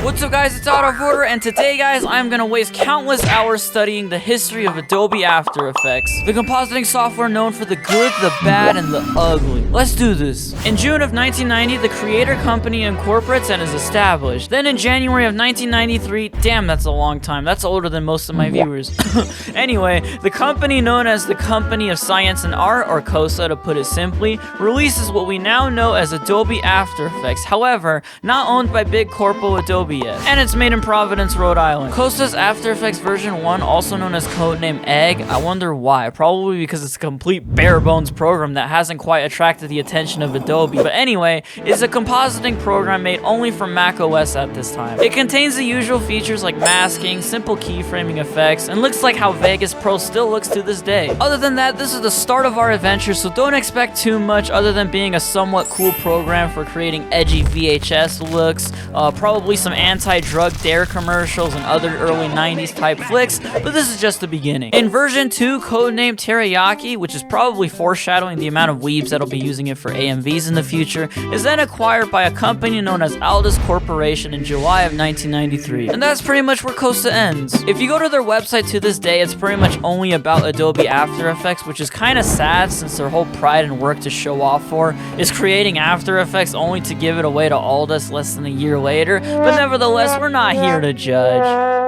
What's up guys, it's OutofOrder, and today guys, I'm gonna waste countless hours studying the history of Adobe After Effects, the compositing software known for the good, the bad, and the ugly. Let's do this. In June of 1990, the creator company incorporates and is established. Then in January of 1993, damn that's a long time, that's older than most of my viewers. Anyway, the company known as the Company of Science and Art, or COSA to put it simply, releases what we now know as Adobe After Effects, however, not owned by big corpo Adobe yet, and it's made in Providence, Rhode Island. COSA's After Effects version 1, also known as codename Egg, I wonder why, probably because it's a complete bare bones program that hasn't quite attracted the attention of Adobe, but anyway, is a compositing program made only for Mac OS at this time. It contains the usual features like masking, simple keyframing effects, and looks like how Vegas Pro still looks to this day. Other than that, this is the start of our adventure, so don't expect too much other than being a somewhat cool program for creating edgy VHS looks, probably some anti-drug dare commercials and other early 90s type flicks, but this is just the beginning. In version 2, codenamed Teriyaki, which is probably foreshadowing the amount of weebs that'll be using it for AMVs in the future, is then acquired by a company known as Aldous Corporation in July of 1993. And that's pretty much where COSA ends. If you go to their website to this day, it's pretty much only about Adobe After Effects, which is kind of sad since their whole pride and work to show off for is creating After Effects only to give it away to Aldous less than a year later, but nevertheless, we're not here to judge.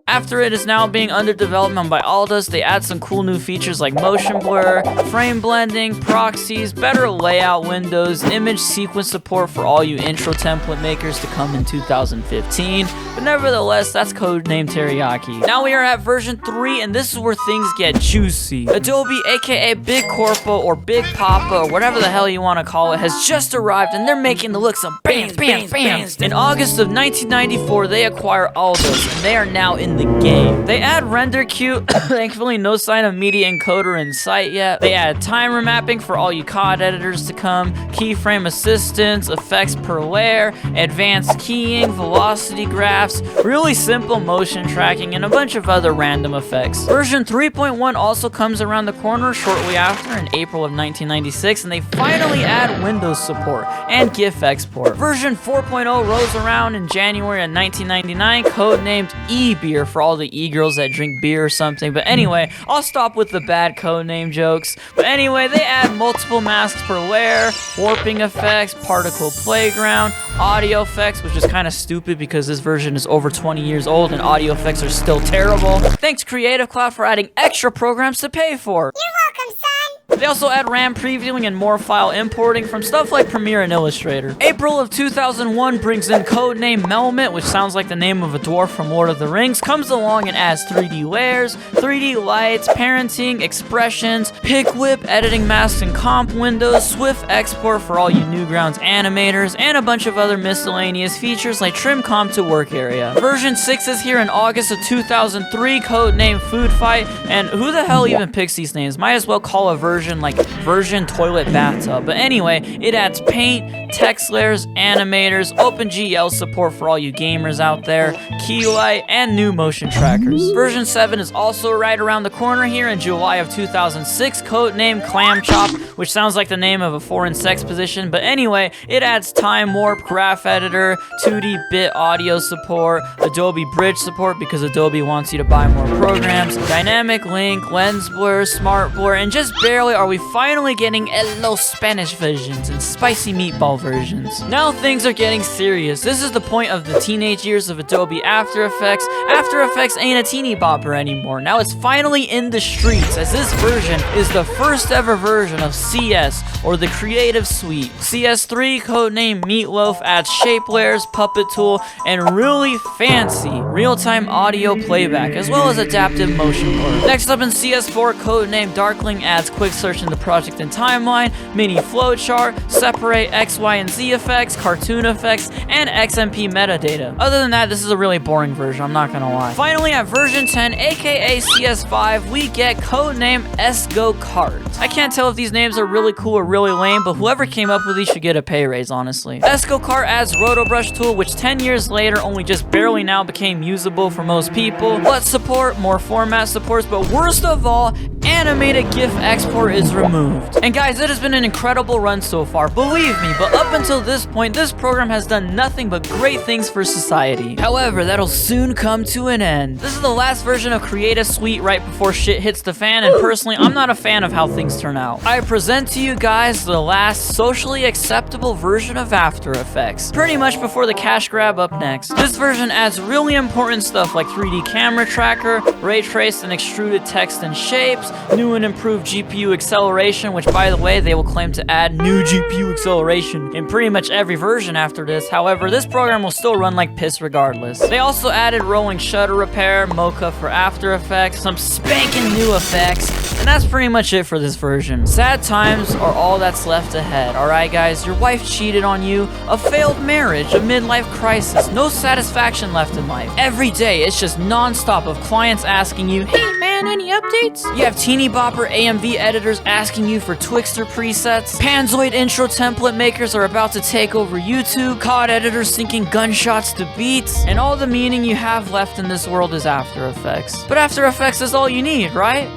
After it is now being under development by Aldous, they add some cool new features like motion blur, frame blending, proxies, better layout windows, image sequence support for all you intro template makers to come in 2015, but nevertheless, that's codenamed Teriyaki. Now we are at version 3, and this is where things get juicy. Adobe, aka Big Corpo or Big Papa or whatever the hell you want to call it, has just arrived and they're making the looks of bams. In August of 1994, they acquire Aldous, and they are now in the game. They add render queue, thankfully no sign of media encoder in sight yet. They add timer mapping for all you COD editors to come, keyframe assistance, effects per layer, advanced keying, velocity graphs, really simple motion tracking, and a bunch of other random effects. Version 3.1 also comes around the corner shortly after in April of 1996, and they finally add Windows support and GIF export. Version 4.0 rolls around in January of 1999, codenamed E-Beer for all the e-girls that drink beer or something, but anyway, I'll stop with the bad codename jokes. But anyway, they add multiple masks per layer, warping effects, particle playground, audio effects, which is kind of stupid because this version is over 20 years old and audio effects are still terrible. Thanks Creative Cloud for adding extra programs to pay for. You're welcome, son. They also add RAM previewing and more file importing from stuff like Premiere and Illustrator. April of 2001 brings in codename Melmit, which sounds like the name of a dwarf from Lord of the Rings, comes along and adds 3D layers, 3D lights, parenting, expressions, pick whip, editing masks and comp windows, swift export for all you Newgrounds animators, and a bunch of other miscellaneous features like trim comp to work area. Version 6 is here in August of 2003, codename Food Fight, and who the hell even picks these names? Might as well call a version like version toilet bathtub. But anyway, it adds paint, text layers, animators, OpenGL support for all you gamers out there, key light, and new motion trackers. Version 7 is also right around the corner here in July of 2006, codename Clam Chop, which sounds like the name of a foreign sex position, but anyway, it adds time warp, graph editor, 2D bit audio support, Adobe Bridge support because Adobe wants you to buy more programs, dynamic link, lens blur, smart blur, and just barely are we finally getting Los Spanish versions and spicy meatball versions. Now things are getting serious. This is the point of the teenage years of Adobe After Effects. After Effects ain't a teeny bopper anymore. Now it's finally in the streets, as this version is the first ever version of CS, or the Creative Suite. CS3, codename Meatloaf, adds shape layers, puppet tool, and really fancy real-time audio playback, as well as adaptive motion blur. Next up in CS4, codename Darkling adds quick search in the project and timeline, mini flowchart, separate X, Y, and Z effects, cartoon effects, and XMP metadata. Other than that, this is a really boring version, I'm not gonna lie. Finally, at version 10, aka CS5, we get codename Esgo Kart. I can't tell if these names are really cool or really lame, but whoever came up with these should get a pay raise, honestly. Esgo Kart adds Rotobrush tool, which 10 years later only just barely now became usable for most people. LUT support, more format supports, but worst of all, animated GIF export is removed. And guys, it has been an incredible run so far, believe me, but up until this point, this program has done nothing but great things for society. However, that'll soon come to an end. This is the last version of Creative Suite right before shit hits the fan, and personally, I'm not a fan of how things turn out. I present to you guys the last socially acceptable version of After Effects, pretty much before the cash grab up next. This version adds really important stuff like 3D camera tracker, ray trace and extruded text and shapes, new and improved GPU acceleration, which by the way, they will claim to add new GPU acceleration in pretty much every version after this. However, this program will still run like piss regardless. They also added rolling shutter repair, Mocha for After Effects, some spanking new effects, and that's pretty much it for this version. Sad times are all that's left ahead, alright guys? Your wife cheated on you, a failed marriage, a midlife crisis, no satisfaction left in life. Every day, it's just non-stop of clients asking you, hey man, any updates? You have teeny bopper AMV editors asking you for Twixtor presets, Panzoid intro template makers are about to take over YouTube, COD editors syncing gunshots to beats, and all the meaning you have left in this world is After Effects. But After Effects is all you need, right?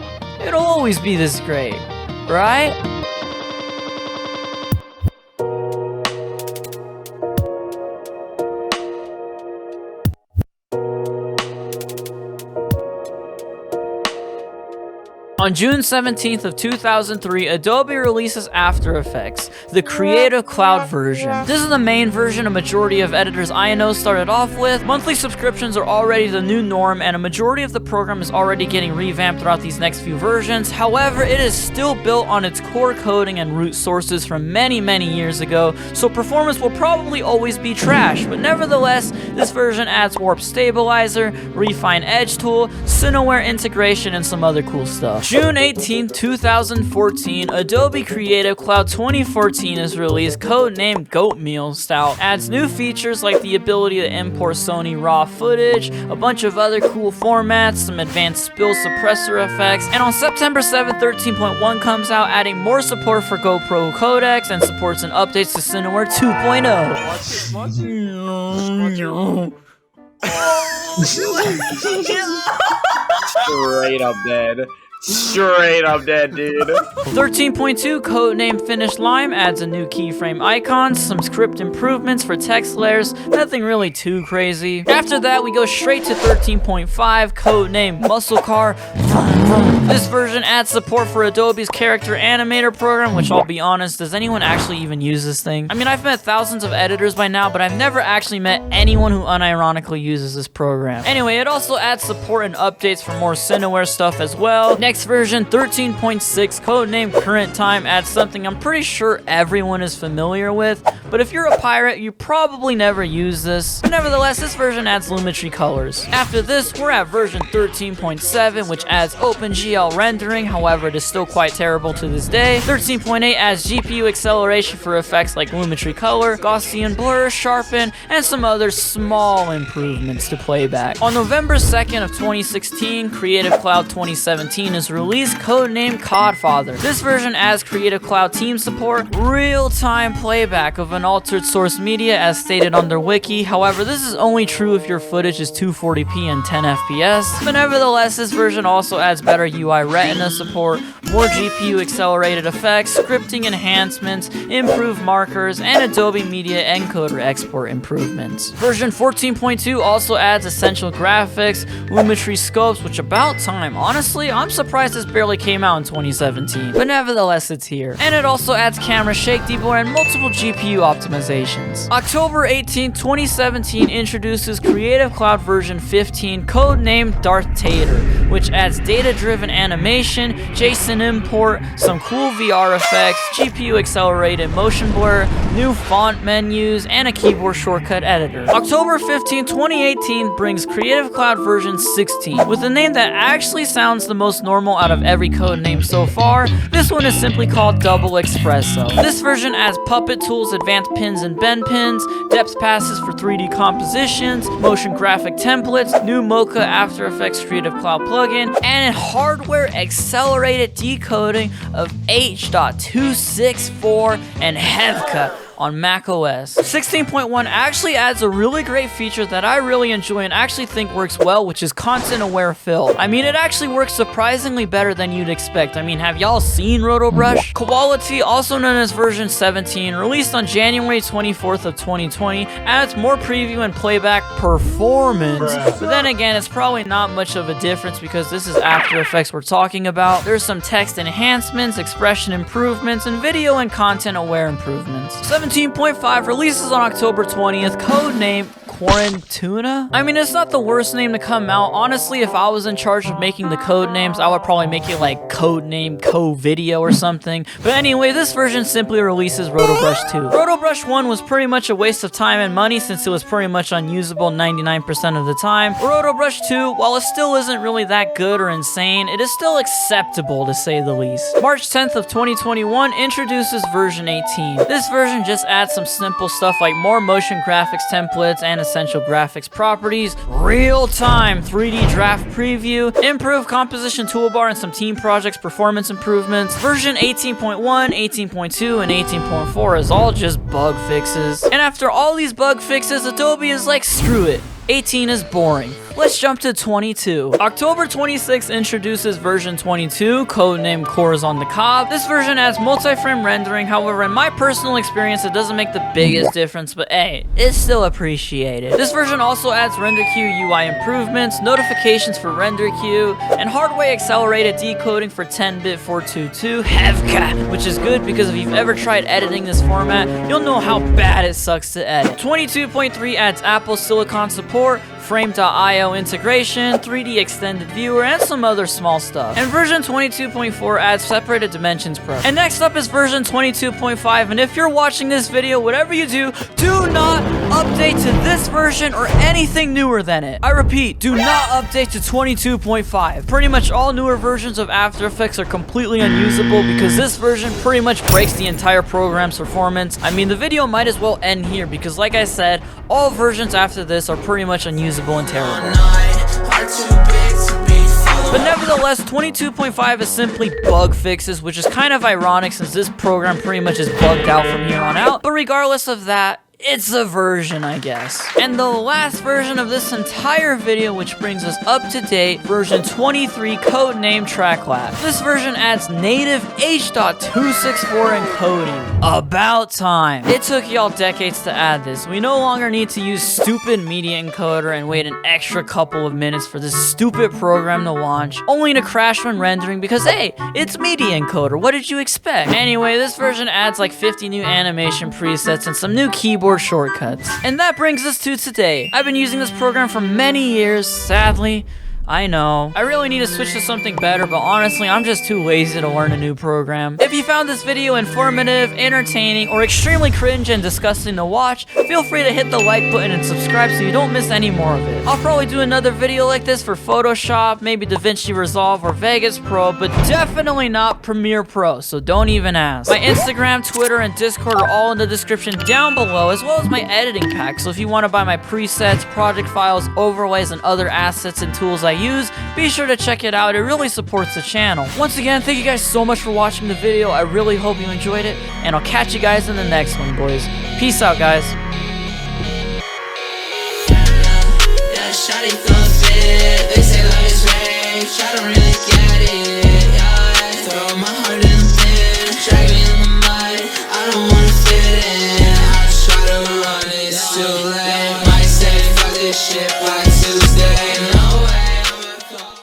It'll always be this great, right? On June 17th of 2003, Adobe releases After Effects, the Creative Cloud version. This is the main version a majority of editors I know started off with. Monthly subscriptions are already the new norm, and a majority of the program is already getting revamped throughout these next few versions. However, it is still built on its core coding and root sources from many, many years ago, so performance will probably always be trash, but nevertheless, this version adds warp stabilizer, refine edge tool, Cineware integration, and some other cool stuff. June 18, 2014, Adobe Creative Cloud 2014 is released, codenamed Goatmeal Style. Adds new features like the ability to import Sony RAW footage, a bunch of other cool formats, some advanced spill suppressor effects, and on September 7, 13.1 comes out, adding more support for GoPro codecs and supports and updates to Cineware 2.0. Straight up dead. Straight up dead, dude. 13.2, codename Finished Lime, adds a new keyframe icon, some script improvements for text layers, nothing really too crazy. After that, we go straight to 13.5, codename Muscle Car. This version adds support for Adobe's character animator program, which I'll be honest, does anyone actually even use this thing? I mean, I've met thousands of editors by now, but I've never actually met anyone who unironically uses this program. Anyway, it also adds support and updates for more Cineware stuff as well. Next version, 13.6, codename Current Time, adds something I'm pretty sure everyone is familiar with, but if you're a pirate, you probably never use this. But nevertheless, this version adds Lumetri colors. After this, we're at version 13.7, which adds OpenGL rendering, however, it is still quite terrible to this day. 13.8 adds GPU acceleration for effects like Lumetri color, Gaussian blur, sharpen, and some other small improvements to playback. On November 2nd of 2016, Creative Cloud 2017 is released, codenamed Codfather. This version adds Creative Cloud team support, real-time playback of unaltered source media as stated on their wiki. However, this is only true if your footage is 240p and 10 FPS. But nevertheless, this version also adds better UI Retina support, more GPU accelerated effects, scripting enhancements, improved markers, and Adobe Media Encoder export improvements. Version 14.2 also adds essential graphics, Lumetri scopes, which about time. Honestly, I'm surprised this barely came out in 2017, but nevertheless it's here. And it also adds camera shake deboard and multiple GPU optimizations. October 18, 2017 introduces Creative Cloud version 15, codenamed Darth Tater, which adds data-driven animation, JSON import, some cool VR effects, GPU accelerated motion blur, new font menus, and a keyboard shortcut editor. October 15, 2018 brings Creative Cloud version 16, with a name that actually sounds the most normal out of every code name so far. This one is simply called Double Espresso. This version adds puppet tools, advanced pins and bend pins, depth passes for 3D compositions, motion graphic templates, new Mocha After Effects Creative Cloud plugin, and hardware accelerated decoding of H.264 and Hevka. on Mac OS. 16.1 actually adds a really great feature that I really enjoy and actually think works well, which is content-aware fill. I mean, it actually works surprisingly better than you'd expect. I mean, have y'all seen RotoBrush? Quality, also known as version 17, released on January 24th of 2020, adds more preview and playback performance. But then again, it's probably not much of a difference because this is After Effects we're talking about. There's some text enhancements, expression improvements, and video and content-aware improvements. 17.5 releases on October 20th, codename Quarantuna? I mean, it's not the worst name to come out. Honestly, if I was in charge of making the code names, I would probably make it like codename Co-Video or something. But anyway, this version simply releases RotoBrush 2. RotoBrush 1 was pretty much a waste of time and money since it was pretty much unusable 99% of the time. RotoBrush 2, while it still isn't really that good or insane, it is still acceptable to say the least. March 10th of 2021 introduces version 18. This version just adds some simple stuff like more motion graphics templates and essential graphics properties, real-time 3D draft preview, improved composition toolbar, and some team projects performance improvements. Version 18.1, 18.2, and 18.4 is all just bug fixes. And after all these bug fixes, Adobe is like, screw it. 18 is boring. Let's jump to 22. October 26 introduces version 22, codenamed Cores on the Cob. This version adds multi-frame rendering. However, in my personal experience, it doesn't make the biggest difference, but hey, it's still appreciated. This version also adds render queue UI improvements, notifications for render queue, and hardware accelerated decoding for 10-bit 422 Hevka, which is good because if you've ever tried editing this format, you'll know how bad it sucks to edit. 22.3 adds Apple Silicon support, Frame.io integration, 3D extended viewer, and some other small stuff. And version 22.4 adds separated dimensions pro. And next up is version 22.5, and if you're watching this video, whatever you do, do not update to this version or anything newer than it. I repeat, do not update to 22.5. Pretty much all newer versions of After Effects are completely unusable because this version pretty much breaks the entire program's performance. I mean, the video might as well end here because like I said, all versions after this are pretty much unusable and terrible. But nevertheless, 22.5 is simply bug fixes, which is kind of ironic since this program pretty much is bugged out from here on out. But regardless of that, it's a version, I guess. And the last version of this entire video, which brings us up to date, version 23, codename TrackLab. This version adds native H.264 encoding. About time. It took y'all decades to add this. We no longer need to use stupid media encoder and wait an extra couple of minutes for this stupid program to launch, only to crash when rendering because, hey, it's media encoder. What did you expect? Anyway, this version adds like 50 new animation presets and some new keyboard shortcuts. And that brings us to today. I've been using this program for many years, sadly. I know. I really need to switch to something better, but honestly, I'm just too lazy to learn a new program. If you found this video informative, entertaining, or extremely cringe and disgusting to watch, feel free to hit the like button and subscribe so you don't miss any more of it. I'll probably do another video like this for Photoshop, maybe DaVinci Resolve or Vegas Pro, but definitely not Premiere Pro, so don't even ask. My Instagram, Twitter, and Discord are all in the description down below, as well as my editing pack, so if you want to buy my presets, project files, overlays, and other assets and tools I use, be sure to check it out. It really supports the channel. Once again, thank you guys so much for watching the video. I really hope you enjoyed it, and I'll catch you guys in the next one, boys. Peace out, guys. Shawty feelin' fit, they say love is rage, I don't really get it.